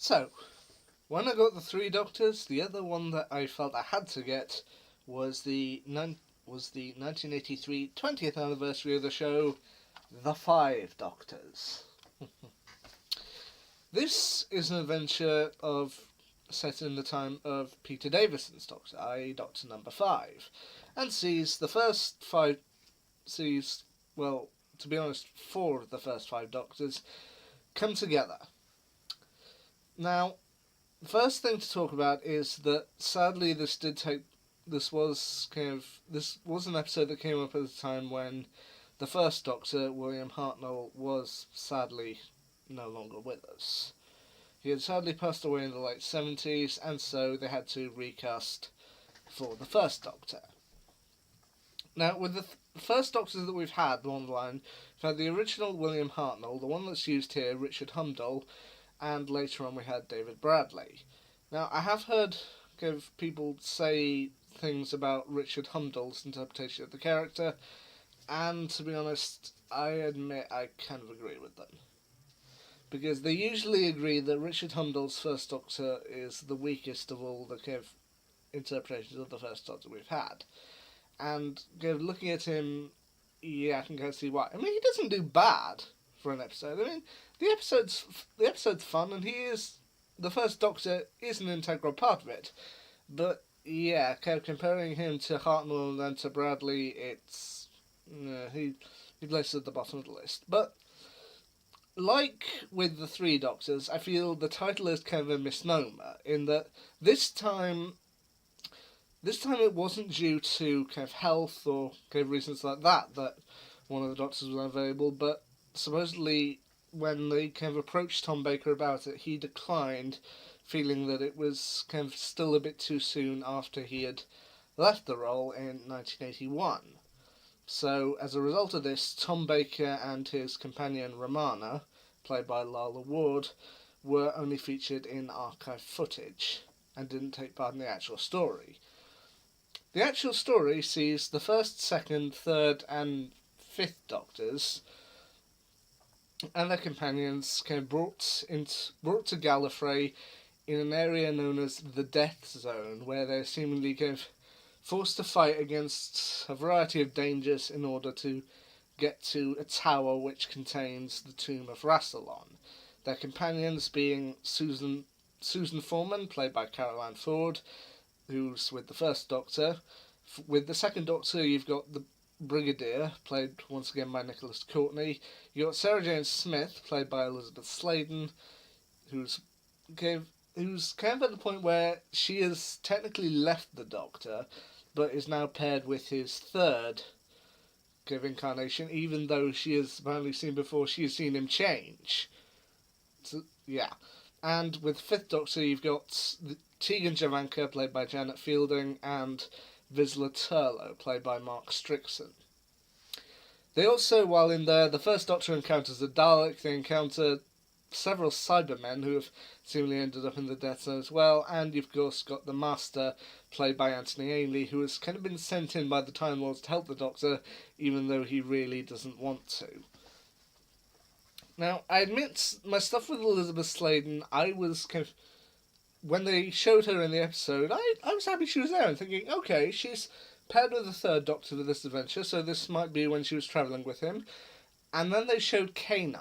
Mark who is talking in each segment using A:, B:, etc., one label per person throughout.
A: So, when I got the Three Doctors, the other one that I felt I had to get was the 1983 20th anniversary of the show, The Five Doctors. This is an adventure set in the time of Peter Davison's Doctor, i.e. Doctor Number 5, and sees the first five sees well, to be honest, four of the first five Doctors come together. Now, the first thing to talk about is that sadly this was an episode that came up at a time when the first Doctor, William Hartnell, was sadly no longer with us. He had sadly passed away in the late 70s, and so they had to recast for the first Doctor. Now, with the first Doctors that we've had along the line, we've had the original William Hartnell, the one that's used here, Richard Humdall, and later on we had David Bradley. Now, I have heard people say things about Richard Humdall's interpretation of the character, and to be honest, I admit I kind of agree with them. Because they usually agree that Richard Humdall's first Doctor is the weakest of all the interpretations of the first Doctor we've had. And looking at him, yeah, I can kind of see why. I mean, he doesn't do bad for an episode. I mean, the episode's fun, and the first Doctor is an integral part of it. But yeah, comparing him to Hartnell and to Bradley, he places at the bottom of the list. But like with the Three Doctors, I feel the title is kind of a misnomer in that this time it wasn't due to health or reasons like that one of the Doctors was unavailable, but supposedly when they approached Tom Baker about it, he declined, feeling that it was still a bit too soon after he had left the role in 1981. So, as a result of this, Tom Baker and his companion Romana, played by Lalla Ward, were only featured in archive footage and didn't take part in the actual story. The actual story sees the first, second, third, and fifth Doctors and their companions brought to Gallifrey in an area known as the Death Zone, where they're seemingly forced to fight against a variety of dangers in order to get to a tower which contains the tomb of Rassilon. Their companions being Susan Foreman, played by Caroline Ford, who's with the first Doctor. With the second Doctor, you've got the Brigadier, played once again by Nicholas Courtney. You've got Sarah Jane Smith, played by Elizabeth Sladen, who's at the point where she has technically left the Doctor, but is now paired with his third incarnation, even though she has apparently seen him change. So, yeah. And with fifth Doctor, you've got Tegan Javanka, played by Janet Fielding, and Vizsla Turlough, played by Mark Strickson. They also, while in there, the first Doctor encounters a Dalek, they encounter several Cybermen who have seemingly ended up in the Death Zone as well, and you've of course got the Master, played by Anthony Ainley, who has been sent in by the Time Lords to help the Doctor, even though he really doesn't want to. Now, I admit, my stuff with Elizabeth Sladen, I was when they showed her in the episode, I was happy she was there and thinking, okay, she's paired with the third Doctor for this adventure, so this might be when she was travelling with him. And then they showed K9.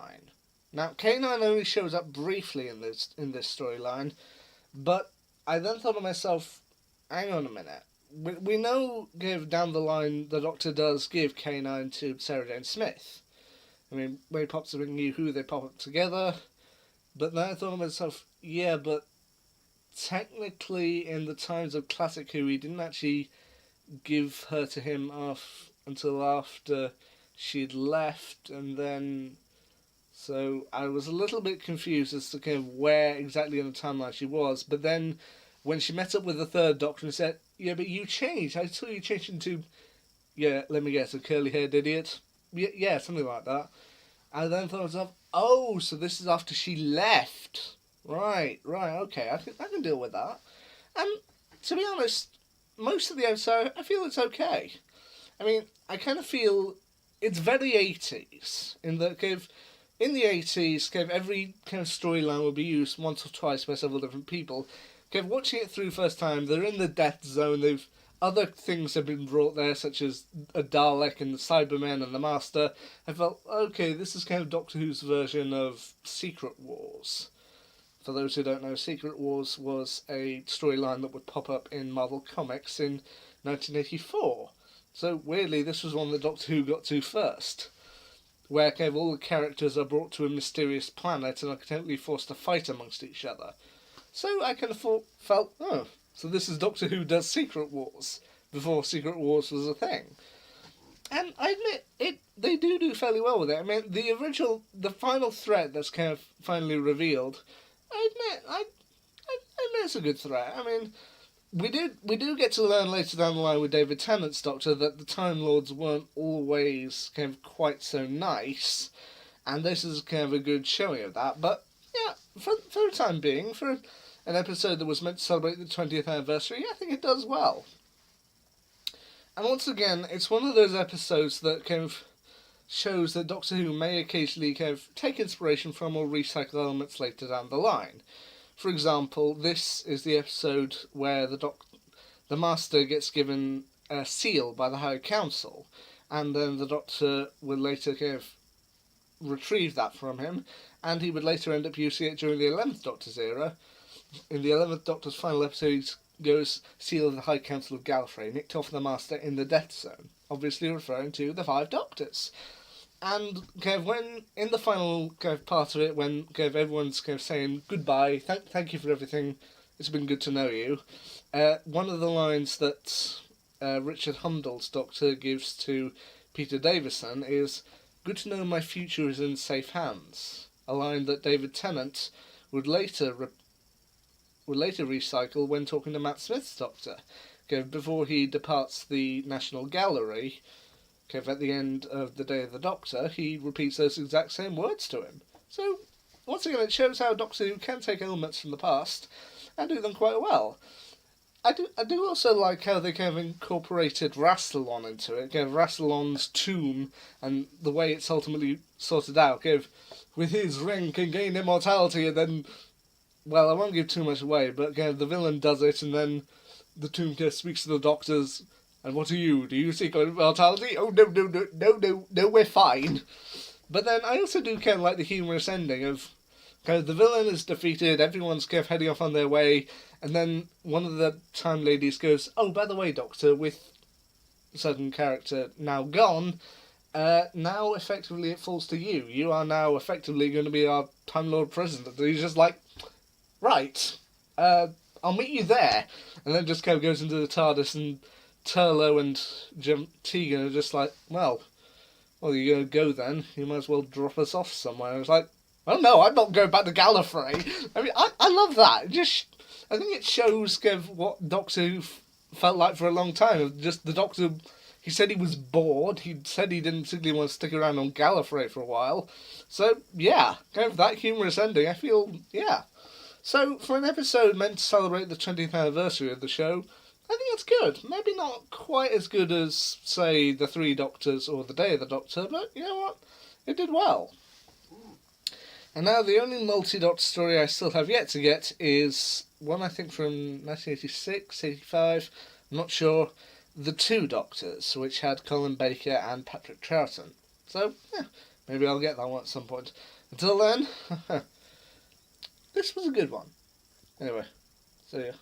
A: Now, K9 only shows up briefly in this storyline, but I then thought to myself, hang on a minute. We know, down the line, the Doctor does give K9 to Sarah Jane Smith. I mean, when he pops up in New Who, they pop up together. But then I thought to myself, yeah, but technically in the times of Classic Who, he didn't actually give her to him until after she'd left, and then... So I was a little bit confused as to where exactly in the timeline she was, but then when she met up with the third Doctor and said, yeah, but you changed, I saw you change into, yeah, let me guess, a curly-haired idiot? Yeah, something like that. I then thought to myself, oh, so this is after she left. Right, okay, I can deal with that. And to be honest, most of the episode, I feel it's okay. I mean, I kind of feel it's very 80s, in that in the 80s, every kind of storyline will be used once or twice by several different people. Watching it through first time, they're in the death zone. Other things have been brought there, such as a Dalek and the Cybermen and the Master. I felt, okay, this is kind of Doctor Who's version of Secret Wars. For those who don't know, Secret Wars was a storyline that would pop up in Marvel Comics in 1984. So weirdly, this was one that Doctor Who got to first, where all the characters are brought to a mysterious planet and are totally forced to fight amongst each other. So I kind of felt, oh, so this is Doctor Who does Secret Wars, before Secret Wars was a thing. And I admit, they do fairly well with it. I mean, the final threat that's kind of finally revealed, I admit it's a good threat. I mean, we do get to learn later down the line with David Tennant's Doctor that the Time Lords weren't always kind of quite so nice, and this is kind of a good showing of that. But yeah, for the time being, for an episode that was meant to celebrate the 20th anniversary, I think it does well. And once again, it's one of those episodes that kind of shows that Doctor Who may occasionally kind of take inspiration from or recycle elements later down the line. For example, this is the episode where the Master gets given a seal by the High Council, and then the Doctor will later kind of retrieve that from him, and he would later end up using it during the 11th Doctor's era. In the 11th Doctor's final episode, he goes, Seal of the High Council of Gallifrey, nicked off the Master in the Death Zone, obviously referring to the 5 Doctors. And kind of when, in the final kind of part of it, when kind of everyone's kind of saying goodbye, thank you for everything, it's been good to know you, one of the lines that Richard Humdall's Doctor gives to Peter Davison is, good to know my future is in safe hands, a line that David Tennant would later recycle when talking to Matt Smith's Doctor. Before he departs the National Gallery, at the end of the Day of the Doctor, he repeats those exact same words to him. So, once again, it shows how Doctor Who can take elements from the past and do them quite well. I do also like how they kind of incorporated Rassilon into it, Rassilon's tomb and the way it's ultimately sorted out. With his ring can gain immortality, and then, well, I won't give too much away, but the villain does it, and then the tomb speaks to the Doctors. And what are you? Do you seek immortality? Oh, no, we're fine. But then I also do kind of like the humorous ending of the villain is defeated, everyone's kind of heading off on their way, and then one of the Time Ladies goes, oh, by the way, Doctor, with a certain character now gone, now effectively it falls to you. You are now effectively going to be our Time Lord President. And he's just like, right, I'll meet you there. And then just kind of goes into the TARDIS, and Turlough and Tegan are just like, well, you're going to go then. You might as well drop us off somewhere. I was like, oh no, I'm not going back to Gallifrey. I mean, I love that. I think it shows what Doctor Who felt like for a long time. Just the Doctor, he said he was bored. He said he didn't particularly want to stick around on Gallifrey for a while. So, yeah, that humorous ending, I feel, yeah. So, for an episode meant to celebrate the 20th anniversary of the show, I think it's good. Maybe not quite as good as, say, The 3 Doctors or The Day of the Doctor, but you know what? It did well. And now the only multi-Doctor story I still have yet to get is one I think from 1986, 85, I'm not sure, The 2 Doctors, which had Colin Baker and Patrick Troughton. So, yeah, maybe I'll get that one at some point. Until then, this was a good one. Anyway, see ya.